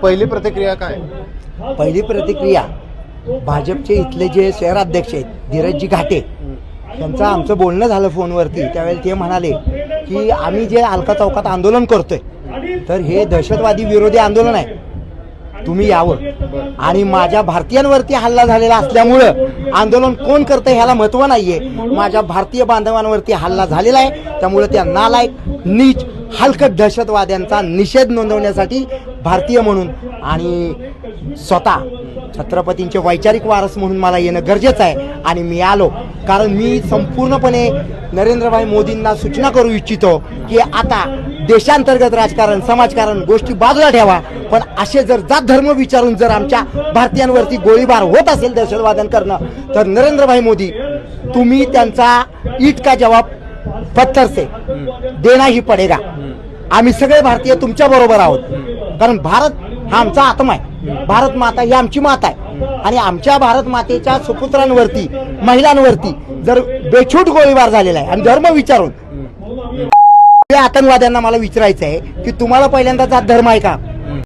पहिली प्रतिक्रिया काय? पहिली प्रतिक्रिया भाजपचे इथले जे शहराध्यक्ष आहेत धीरजजी घाटे त्यांचं आमचं बोलणं झालं फोनवरती. त्यावेळेला ते म्हणाले की आम्ही जे अलका चौकात आंदोलन करतोय तर हे दहशतवादी विरोधी आंदोलन आहे, तुम्ही यावं. आणि माझ्या भारतीयांवरती हल्ला झालेला असल्यामुळं आंदोलन कोण करतं ह्याला महत्त्व नाहीये, माझ्या भारतीय बांधवांवरती हल्ला झालेला आहे, त्यामुळे त्या नालायक नीच हलकट दहशतवाद्यांचा निषेध नोंदवण्यासाठी भारतीय म्हणून आणि स्वतः छत्रपतींचे वैचारिक वारस म्हणून मला येणं गरजेचं आहे. आणि मी आलो कारण मी संपूर्णपणे नरेंद्रभाई मोदींना सूचना करू इच्छितो की आता देशांतर्गत राजकारण समाजकारण गोष्टी बाजूला ठेवा, पण असे जर जात धर्म विचारून जर आमच्या भारतीयांवरती गोळीबार होत असेल दहशतवाद्यांकडनं तर नरेंद्रभाई मोदी तुम्ही त्यांचा ईट का जवाब पत्थर से देना ही पडेगा. आम्ही सगळे भारतीय तुमच्या बरोबर आहोत, कारण भारत हा आमचा आत्मा आहे, भारत माता ही आमची माता आहे. आणि आमच्या भारत मातेच्या सुपुत्रांवरती महिलांवरती जर बेछूट गोळीबार झालेला आहे आणि धर्म विचारून आतंकवाद्यांना मला विचारायचं आहे की तुम्हाला पहिल्यांदा जात धर्म आहे का?